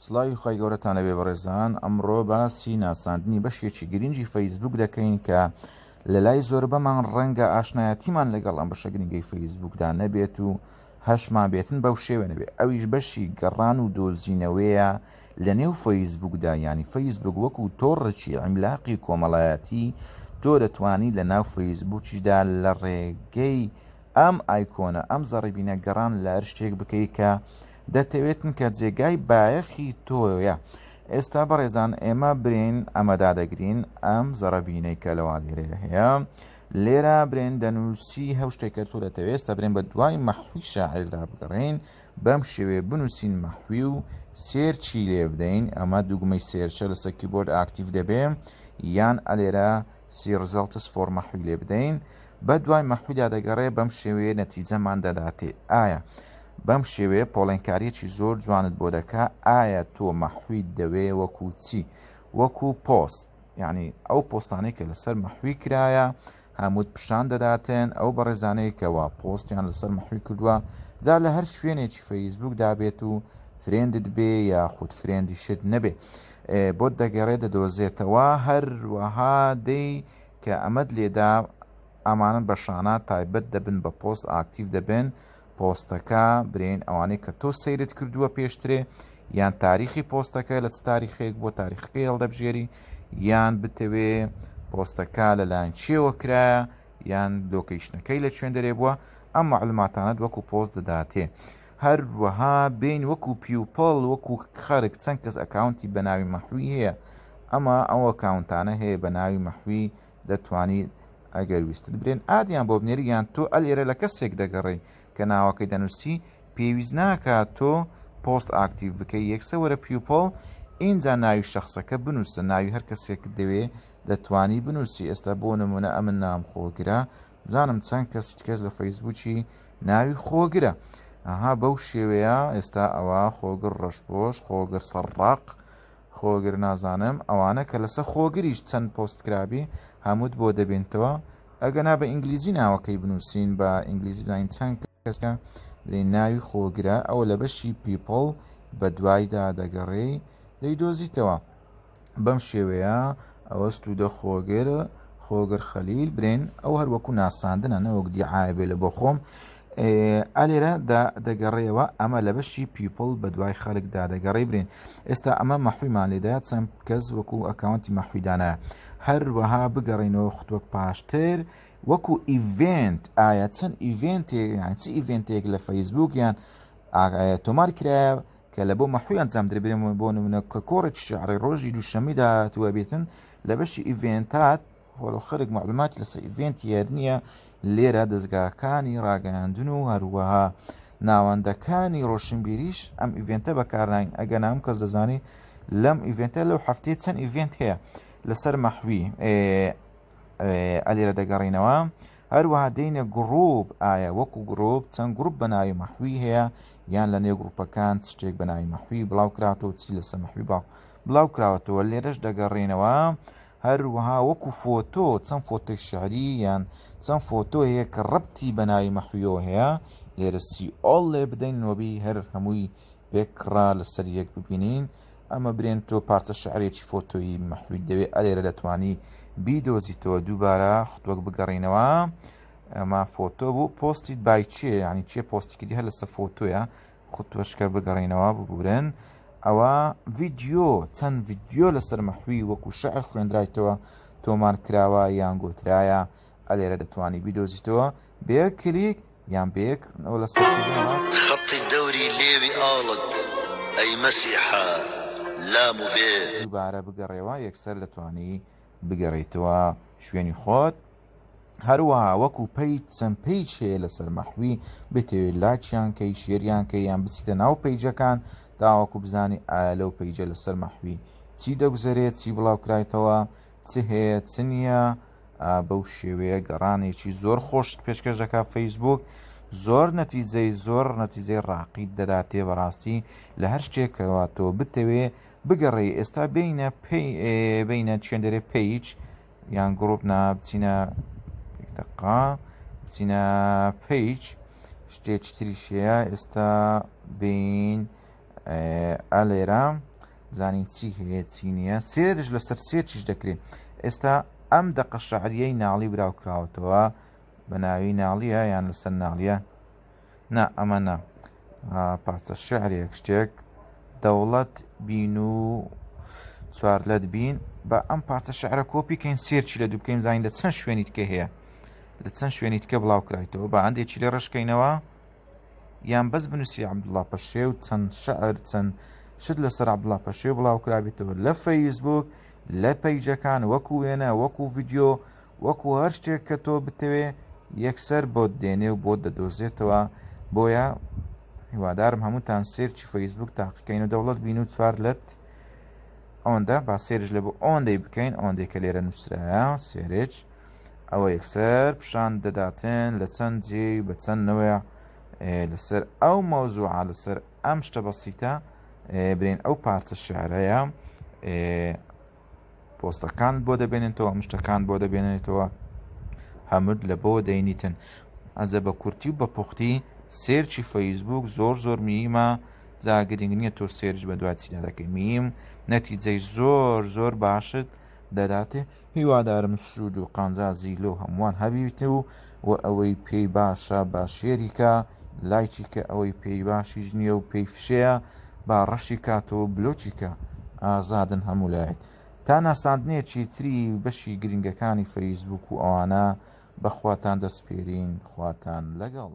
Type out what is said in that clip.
سڵاوی خی گەورەتان لەبێ بەڕێزان، ئەمڕۆ باسی ناساندنی بەشێکی گرنگی فەیسبوک دەکەین کە لە لای زۆر بەمان ڕەنگە ئاشنایەتیمان لەگەڵ ئەم بەشە گرنگەی فەیسبوکدا نەبێت و هەشمان بێتن بەو شێوە نەبێت. ئەویش بەشی گەڕان و دۆزینەوەیە لە نێو فەیسبوکدا، ینی فەیسبوک وەکو تۆڕێکی ئەملاقی کۆمەڵایەتی تۆ دەتوانی لە ناو فەیسبوکیشدا لە ڕێگەی ئەم ئایکۆنە ئەم زەڕیبینە گەڕان لە هەر شتێک بکەیت کە دەتەوێتن کە جێگای بایەخی تۆیە. ئێستا بەڕێزان ئێمە برین ئەمەدا دەگرین ئەم زەڕەبینەی کە لەوا لێرە هەیە، لێرە برێن دەنووسی هەو شتێکە تۆ دەتەوێت ئێستا برێن بە دوای مەحوی شاعردا بگەڕین، بەم شێوێ بنووسین مەحوی و سێرچی لێ بدەین. ئەمە دوگمەی سێرچە لەسەر کیبۆرد ئاکتیڤ دەبێ یان ئەلێرە سی ڕزەڵتس فۆر مەحوی لێ بدەین. بە دوای مەحویدا دەگەڕێ بەم شێوەیە نەتیجەمان دەداتێ. ئایا بەم شێوەیە پۆڵێنکاریەکی زۆر جوانت بۆ دەکا ئایا تۆ مەحویت دەوێ وەکو چی؟ وەکو پۆست، یعنی ئەو پۆستانەی کە لەسەر مەحوی کرایە هەمووت پیشان دەداتێن ئەو بەڕێزانەیە کەوا پۆستیان لەسەر مەحوی کردووە، جا لە هەر شوێنێکی فەیسبوک دابێت و فرێندت بێ یا خود فرێندی شت نەبێ بۆت دەگەڕێت دەدۆزێتەوە. هەروەها دەی کە ئەمەد لێدا ئەمانە بەشانە تایبەت دەبن بە پۆست ئاکتیڤ دەبن. پۆستەکە برێن ئەوانەی کە تۆ سەیرت کردووە پێشترێ، یان تاریخی پۆستەکە لە چ تاریخێک بۆ تاریخەکەی هەڵدەبژێری، یان بتەوێ پۆستەکە لەلایەن چێوە کرایە یان لۆکەیشنەکەی لە چێن دەرێ بووە، ئەم معلوماتانت وەکو پۆست دەداتێ. هەروەها بین وەکو پیوپڵ وەکو خەرک چەند کەس ئەکاونتی بە ناوی مەحوی هەیە، ئەمە ئەو ئەکاونتانە هەیە بە ناوی مەحوی دەتوانیت ئەگەر ویستت برێن ئادیان بۆ بنێری یان تۆ ئەلێرە لە کەسێک دەگەڕی کە ناوەکەی دەنووسی، پێویست ناکات تۆ پۆست ئاکتیڤ بکەی یەکسە وەرە پیوپڵ ئینجا ناوی شخصەکە بنووسە، ناوی هەر کەسێک دەوێ دەتوانی بنووسی. ئێستا بۆ نمونە ئەمن نام خۆگرە، بزانم چەند کەس لە فەیسبوکی ناوی خۆگرە. ئەها بەو شێوەیە ئێستا ئەوە خۆگر ڕەشپۆش، خۆگر سەرڕاق، خۆگر نازانم ئەوانە کە لەسەر خۆگریش چەند پۆست کرابی هەمووت بۆ دەبێنتەوە. ئەگەنا بە ئینگلیزی ناوەکەی بنووسین بە ئینگلیزی بڵین چەند کەسکە ناوی خۆگرە، ئەو لە بەشی پیپڵ بە دوایدا دەگەڕێی دەیدۆزیتەوە. بەم شێوەیە ئەوە ستودە خۆگر خەلیل برێن ئەو هەروەکو ناساندنە نەوەک دیعاە بێ لە بۆ خۆم ئالێرە دەگەڕێەوە. ئەمە لە بەشی پیپڵ بە دوای خەڵکدا دەگەڕێ برێن. ئێستا ئەمە مەحویمان لێدا چەند کەس وەکو ئەکاونتی مەحویدانە. هەروەها بگەڕینەوە خوتوەک پاشتر وەکو ئیڤنت، ئایا چەند ئیڤنتێک یان چی ئیڤنتێک لە فەیسبوک یان تۆمار کرایە کە لە بۆ مەحوی ئەنجام درێن بۆ نمونە کە کۆڕێکی شعری ڕۆژی دووشەمەدا توە بێتن لە بەشی ئیڤنتات وەڵۆ خەرک معلوماتی لەسەر ئیڤنتی هەر نییە. لێرە دەستگاکانی ڕاگەیاندن و هەروەها ناوەندەکانی ڕۆشنبیریش ئەم ئیڤنتە بەکارناین. ئەگەر نام کەس دەزانی لەم ئیڤنتە لەو هەفتەیە چەند ئیڤنت هەیە لەسەر مەحوی ئەلێرە دەگەڕینەوە. هەروەها دێنە گڕوب، ئایا وەکو گرۆپ چەند گروپ بە ناوی مەحوی هەیە یان لە نێو گروپەکان شتێک بە ناوی مەحوی بڵاو کراتەوە، چی لەسەر مەحوی بڵاو کراوەتەوە لێرەش دەگەڕێنەوە. هەروەها وەکو فۆتۆ چەند فۆتۆی شعری یان چەند فۆتۆ هەیە کە ڕەبتی بە ناوی مەحویەوە هەیە، لێرە سیئۆڵ لێ بدەین نۆبی هەر هەمووی پێکڕا لەسەر یەک ببینین. ئەمە برێن تۆ پارچە شعرێکی فۆتۆی مەحوی دەوێت ئەلێرە دەتوانی بیدۆزیتەوە. دووبارە خوتوەک بگەڕینەوە. ئەمە فۆتۆ بوو پۆستیت بای چێ، ینی چێ پۆستیکردی هەر لەسەر فۆتۆیە خوتوەشکە بگەڕینەوە ببورن. ئەوە ڤیدیۆ چەند ڤیدیۆ لەسەر مەحوی وەکو شعر خوێندرایتەوە تۆمار کراوە یان گۆترایە ئەلێرە دەتوانی بیدۆزیتەوە بەیەک کلیک یان بەیەک ئەو لەسەر خەتی دەوری لێوی ئاڵت ئەی مەسیحا لام و بێ. دووبارە بگەڕێەوە یەکسەر دەتوانی بگەڕێیتەوە شوێنی خۆت. هەروەها وەکو پەیج چەند پەیج هەیە لەسەر مەحوی بتەوێت لاچیان کەی شێریان کە یان بچیتە ناو پەیجەکان تاوەکو بزانی ئایا لەو پەیجە لەسەر مەحوی چی دەگوزارێت، چی بڵاو کرایتەوە، چ هەیە چ نییە. بەو شێوەیە گەڕانێکی زۆر خۆش پێشکەش دەکات فەیسبوک، زۆر نەتیجەی ڕاقی دەداتێ بەڕاستی لە هەر شتێکەوە تۆ بتەوێ بگەڕێ. ئێستا بینە چێندەرێ پەیج یان گرۆپ بچینە بچینە پەیج شتێک تریشەیە. ئێستا بین ئەلێرە بزانین چی هەیە چی نییە سێرش لەسەر سێرچیش دەکرێت ئێستا ئەم دەقە شەعریەی ناڵی براوکراوەتەوە بە ناوی ناڵیە یان لەسەر ناڵیە نا ئەمە نا پارچە شعرێک شتێک دەوڵەت بین و چوارلەت بین بە ئەم پارچە شعرە کۆپیکەین سێرچی لە دوو بکەین زانین لە چەند شوێنی تکە هەیە لە چەند شوێنی تکە بڵاوکرایتەوە بە هەندێکی لێ ڕشکەینەوە یان بەس بنووسی عەبدوڵڵا پەشێ و چەند شەعر چەند شت لەسەر عەبدوڵڵا پەشێ بڵاوکرابێتەوە لە فەیسبوک لە پەیجەکان وەکو وێنە وەکو ڤیدیۆ وەکو هەر شتێک کە تۆ بتەوێ یەکسەر بۆت دێنێ و بۆت دەدۆزێتەوە بۆیە هیوادارم هەمووتان سێرچی فەیسبوک تاقیکەین و دەوڵەت بین و چوارلەت ئەوەندە با سێرش لە بۆ ئەوەندەی بکەین ئەوەندەی کە لێرە نووسرایە سێرج ئەوە یەکسەر پیشان دەداتن لە چەند جێ بە چەندنەوەی لەسەر ئەو مەوزوعە لەسەر ئەم شتە بەسیتە برین ئەو پارچە شعرەیە پۆستەکان بۆ دەبێنێتەوە شتەکان بۆ دەبێنێتەوە هەمووت لە بۆ دەینیتن ئەزە بە کورتی و بە پوختی سێرچی فەیسبوک زۆر زۆر میمە جا گرنگ نییە تۆ سێرج بە دوای چیدا دەکەی میم نەتیجەی زۆر زۆر باشت دەداتێ هیوادارم سوود و قانزازی لۆ هەمووان هەبیت و ئەوەی پێی باشە با شێریکە لایکی کە ئەوەی پێی باشیش نییە و پێی فشەیە با ڕەشی کاتەوە بلۆچیکە ئازادن هەموو لایەک تا ناساندنێکی تری بەشی گرنگەکانی فەیسبوک و ئەوانە بەخواتان دەسپێرین خواتان لەگەڵ